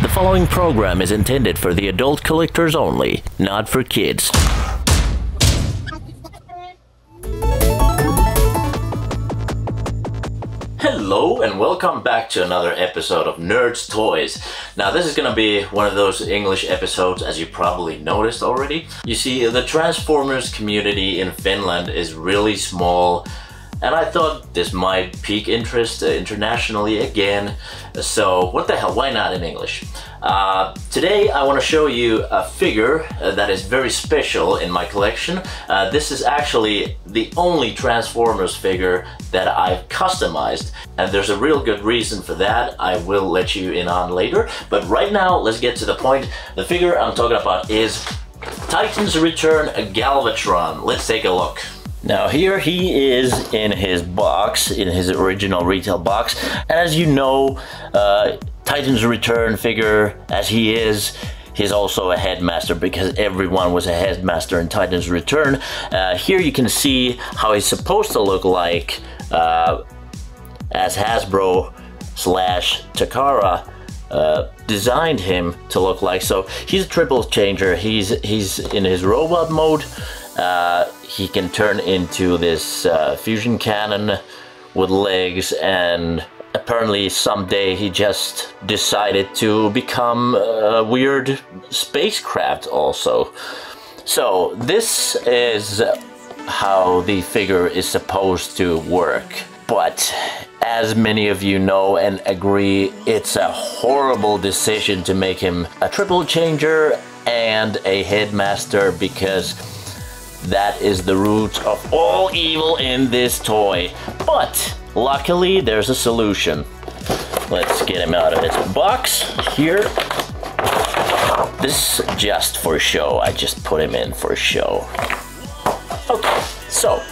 The following program is intended for the adult collectors only, not for kids. Hello and welcome back to another episode of Nerds Toys. Now this is gonna be one of those English episodes, as you probably noticed already. You see, the Transformers community in Finland is really small, and I thought this might pique interest internationally again. So what the hell, why not in English? Today I want to show you a figure that is very special in my collection. This is actually the only Transformers figure that I've customized, and there's a real good reason for that. I will let you in on later, but right now let's get to the point. The figure I'm talking about is Titans Return Galvatron. Let's take a look. Now here he is in his box, in his original retail box, and as you know, Titans Return figure, as he is, he's also a headmaster because everyone was a headmaster in Titans Return. Here you can see how he's supposed to look like as Hasbro slash Takara designed him to look like. So he's a triple changer. He's in his robot mode. He can turn into this fusion cannon with legs, and apparently someday he just decided to become a weird spacecraft also. So this is how the figure is supposed to work. But as many of you know and agree, it's a horrible decision to make him a triple changer and a headmaster, because that is the root of all evil in this toy. But luckily there's a solution. Let's get him out of his box here. This is just for show. I just put him in for show. Okay, so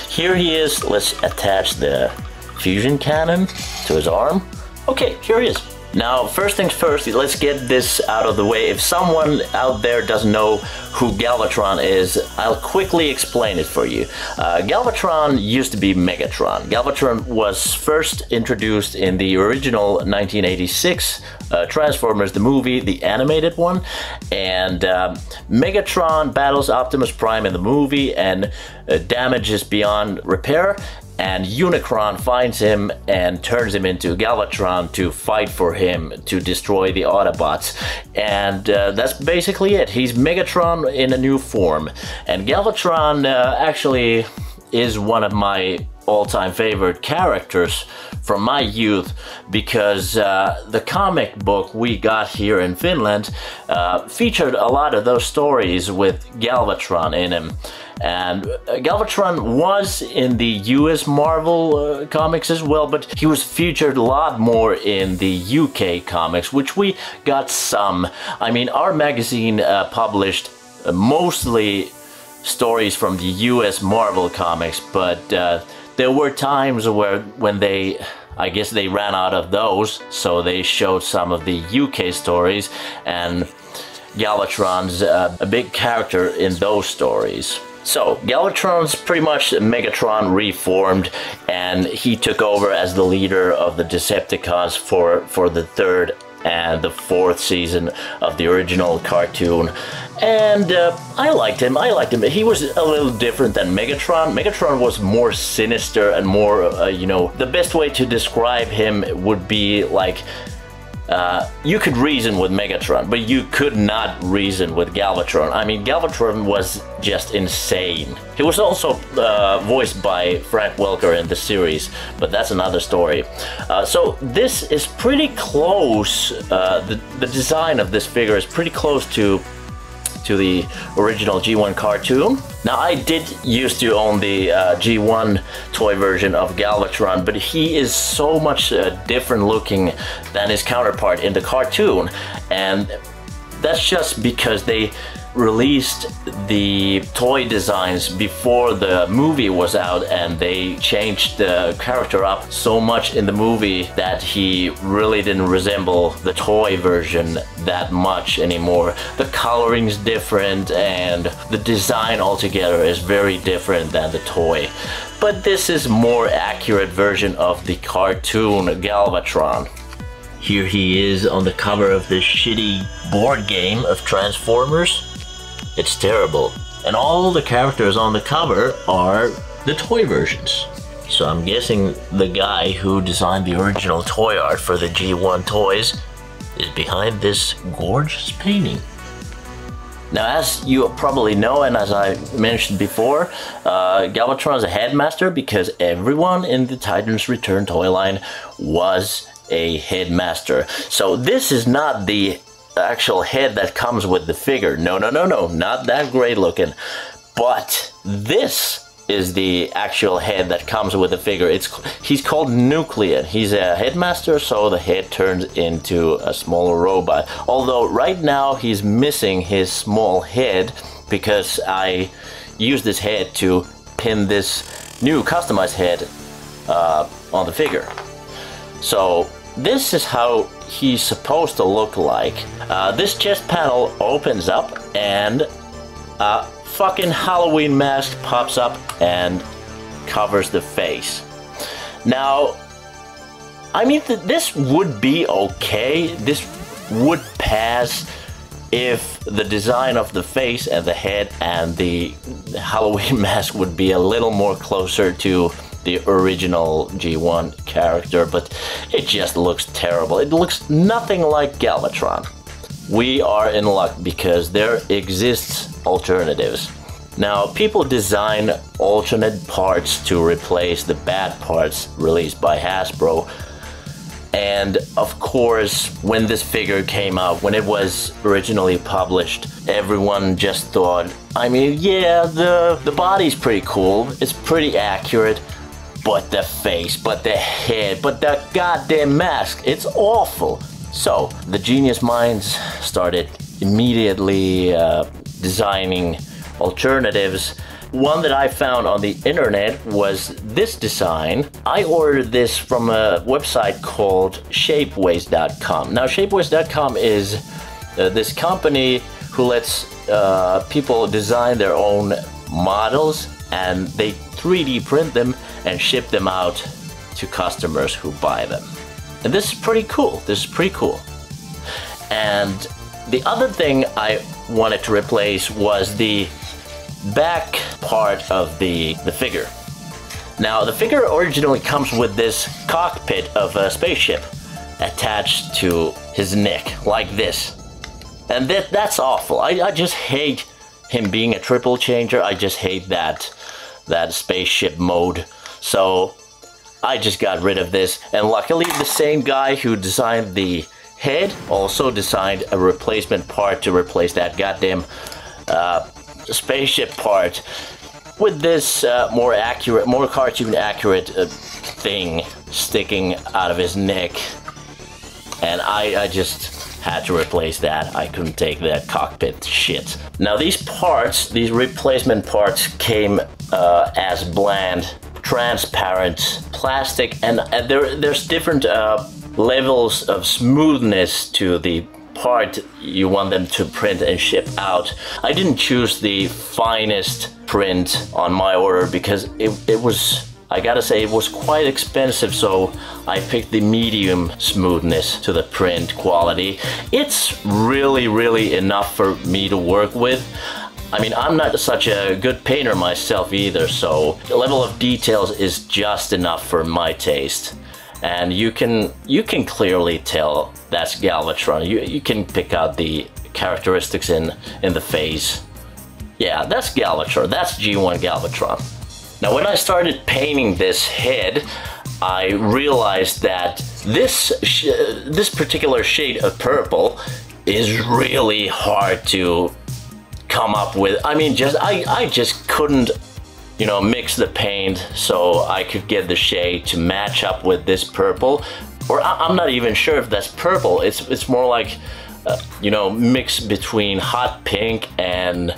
here he is. Let's attach the fusion cannon to his arm. Okay, here he is. Now, first things first, let's get this out of the way. If someone out there doesn't know who Galvatron is, I'll quickly explain it for you. Galvatron used to be Megatron. Galvatron was first introduced in the original 1986 Transformers, the movie, the animated one. And Megatron battles Optimus Prime in the movie and damages beyond repair. And Unicron finds him and turns him into Galvatron to fight for him to destroy the Autobots. And that's basically it. He's Megatron in a new form. And Galvatron actually is one of my all-time favorite characters from my youth, because the comic book we got here in Finland featured a lot of those stories with Galvatron in him. And Galvatron was in the US Marvel comics as well, but he was featured a lot more in the UK comics, which we got some. I mean, our magazine published mostly stories from the US Marvel comics, but there were times when I guess they ran out of those, so they showed some of the UK stories, and Galvatron's a big character in those stories. So, Galvatron's pretty much Megatron reformed, and he took over as the leader of the Decepticons for the third and the fourth season of the original cartoon. And I liked him. He was a little different than Megatron. Megatron was more sinister and more, you know, the best way to describe him would be like, you could reason with Megatron, but you could not reason with Galvatron. I mean, Galvatron was just insane. He was also voiced by Frank Welker in the series, but that's another story. So this is pretty close, the design of this figure is pretty close to the original G1 cartoon. Now, I did used to own the G1 toy version of Galvatron, but he is so much different looking than his counterpart in the cartoon, and that's just because they released the toy designs before the movie was out, and they changed the character up so much in the movie that he really didn't resemble the toy version that much anymore. The coloring's different and the design altogether is very different than the toy. But this is more accurate version of the cartoon Galvatron. Here he is on the cover of this shitty board game of Transformers. It's terrible. And all the characters on the cover are the toy versions. So I'm guessing the guy who designed the original toy art for the G1 toys is behind this gorgeous painting. Now, as you probably know, and as I mentioned before, Galvatron is a headmaster because everyone in the Titans Return toy line was a headmaster. So this is not the actual head that comes with the figure. No, not that great looking. But this is the actual head that comes with the figure. He's called Nuclear. He's a headmaster, so the head turns into a smaller robot. Although right now he's missing his small head because I used this head to pin this new customized head on the figure. So this is how he's supposed to look like. This chest panel opens up and fucking Halloween mask pops up and covers the face. Now, I mean, this would be okay. This would pass if the design of the face and the head and the Halloween mask would be a little more closer to the original G1 character, but it just looks terrible. It looks nothing like Galvatron. We are in luck because there exists alternatives. Now, people design alternate parts to replace the bad parts released by Hasbro. And of course, when this figure came out, when it was originally published, everyone just thought, I mean, yeah, the body's pretty cool, it's pretty accurate, but the face, but the head, but the goddamn mask, it's awful. So the genius minds started immediately designing alternatives. One that I found on the internet was this design. I ordered this from a website called shapeways.com. Now, shapeways.com is this company who lets people design their own models, and they 3D print them and ship them out to customers who buy them. And this is pretty cool. This is pretty cool. And the other thing I wanted to replace was the back part of the figure. Now, the figure originally comes with this cockpit of a spaceship attached to his neck, like this. And that's awful. I just hate him being a triple changer. I just hate that spaceship mode. So I just got rid of this, and luckily the same guy who designed the head also designed a replacement part to replace that goddamn spaceship part with this more accurate, more cartoon accurate thing sticking out of his neck. And I just had to replace that. I couldn't take that cockpit shit. Now, these parts, these replacement parts came as bland, transparent plastic, and there's different levels of smoothness to the part you want them to print and ship out. I didn't choose the finest print on my order because it was, I gotta say, it was quite expensive, so I picked the medium smoothness to the print quality. It's really enough for me to work with. I mean, I'm not such a good painter myself either, so the level of details is just enough for my taste. And you can clearly tell that's Galvatron. You can pick out the characteristics in the face. Yeah, that's Galvatron. That's G1 Galvatron. Now, when I started painting this head, I realized that this particular shade of purple is really hard to come up with. I mean, I just couldn't, you know, mix the paint so I could get the shade to match up with this purple. Or I'm not even sure if that's purple. It's more like, you know, mix between hot pink and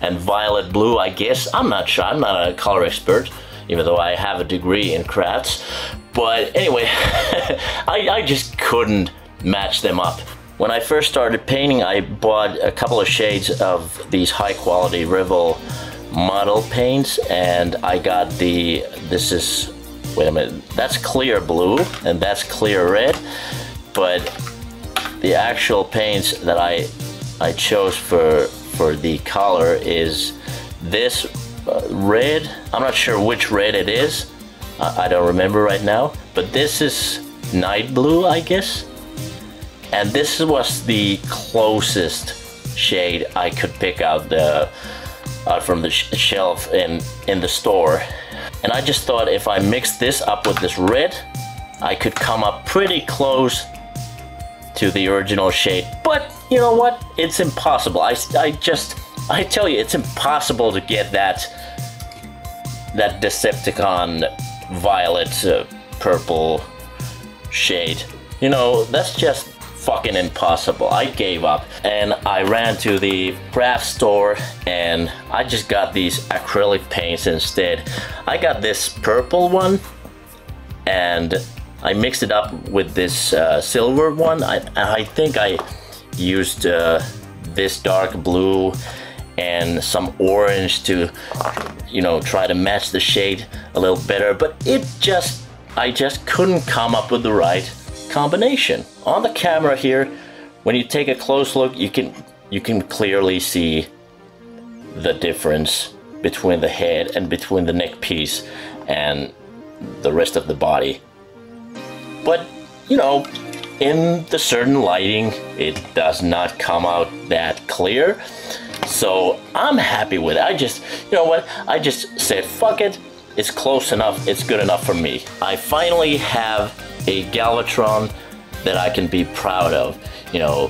violet blue, I guess. I'm not sure. I'm not a color expert, even though I have a degree in crafts. But anyway, I just couldn't match them up. When I first started painting, I bought a couple of shades of these high quality Rival model paints, and I got this is, wait a minute, that's clear blue and that's clear red. but the actual paints that I chose for the color is this red. I'm not sure which red it is. I don't remember right now, but this is night blue, I guess. And this was the closest shade I could pick out from the shelf in the store. And I just thought if I mixed this up with this red, I could come up pretty close to the original shade. But you know what? It's impossible. I tell you, it's impossible to get that Decepticon violet purple shade. You know, that's just fucking impossible. I gave up and I ran to the craft store and I just got these acrylic paints instead. I got this purple one and I mixed it up with this silver one. I think I used this dark blue and some orange to, you know, try to match the shade a little better, but I just couldn't come up with the right combination. On the camera here, when you take a close look, you can clearly see the difference between the head and between the neck piece and the rest of the body. But you know, in the certain lighting, it does not come out that clear. So I'm happy with it. You know what? I just said, fuck it. It's close enough. It's good enough for me. I finally have a Galvatron that I can be proud of. You know,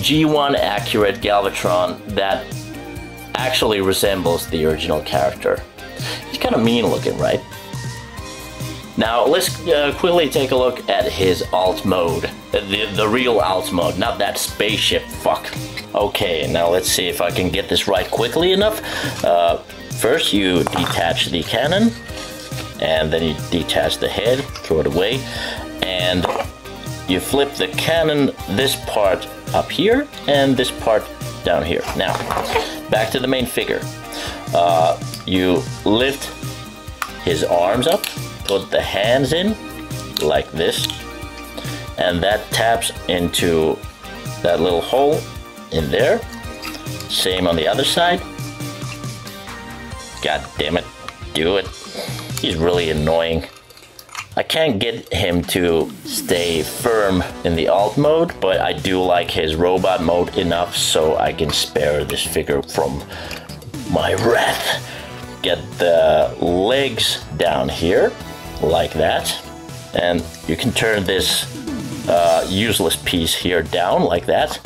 G1 accurate Galvatron that actually resembles the original character. He's kind of mean looking, right? Now let's quickly take a look at his alt mode, the real alt mode, not that spaceship fuck. Okay, now let's see if I can get this right quickly enough. First you detach the cannon, and then you detach the head, throw it away, and you flip the cannon, this part up here, and this part down here. Now, back to the main figure. You lift his arms up, put the hands in like this, and that taps into that little hole in there. Same on the other side. God damn it, do it. He's really annoying. I can't get him to stay firm in the alt mode, but I do like his robot mode enough so I can spare this figure from my wrath. Get the legs down here like that, and you can turn this useless piece here down like that,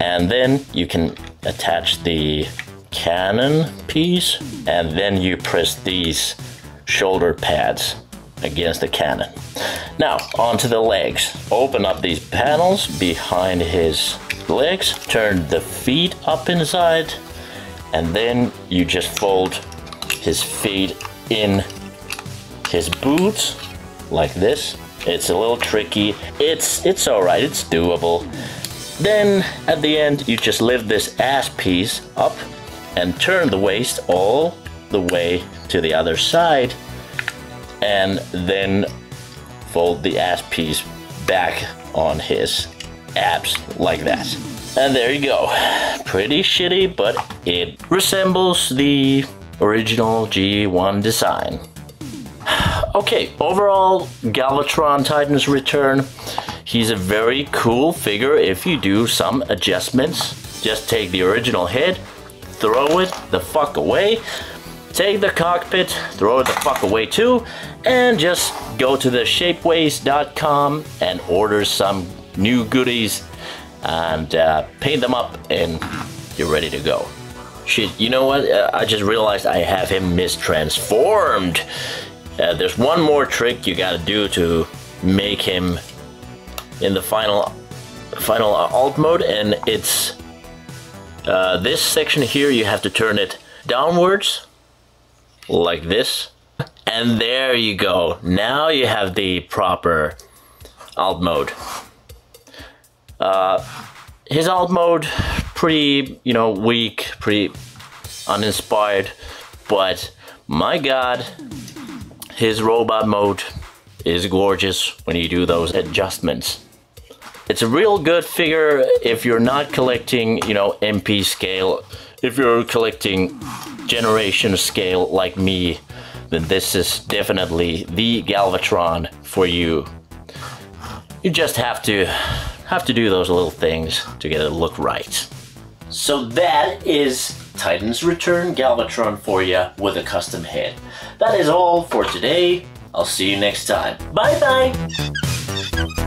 and then you can attach the cannon piece, and then you press these shoulder pads against the cannon. Now onto the legs. Open up these panels behind his legs, turn the feet up inside, and then you just fold his feet in his boots like this. It's a little tricky. It's all right, it's doable. Then at the end you just lift this ass piece up and turn the waist all the way to the other side, and then fold the ass piece back on his abs like that. And there you go. Pretty shitty, but it resembles the original G1 design. Okay, overall, Galvatron Titans Return. He's a very cool figure if you do some adjustments. Just take the original head, throw it the fuck away, take the cockpit, throw it the fuck away too, and just go to the shapeways.com and order some new goodies and paint them up, and you're ready to go. Shit, you know what? I just realized I have him mistransformed. There's one more trick you gotta do to make him in the final alt mode, and it's this section here. You have to turn it downwards like this, and there you go. Now you have the proper alt mode. His alt mode, pretty, you know, weak, pretty uninspired, but my god, his robot mode is gorgeous when you do those adjustments. It's a real good figure if you're not collecting, you know, MP scale. If you're collecting generation scale like me, then this is definitely the Galvatron for you. You just have to do those little things to get it look right. So that is Titan's Return Galvatron for you with a custom head. That is all for today. I'll see you next time. Bye bye!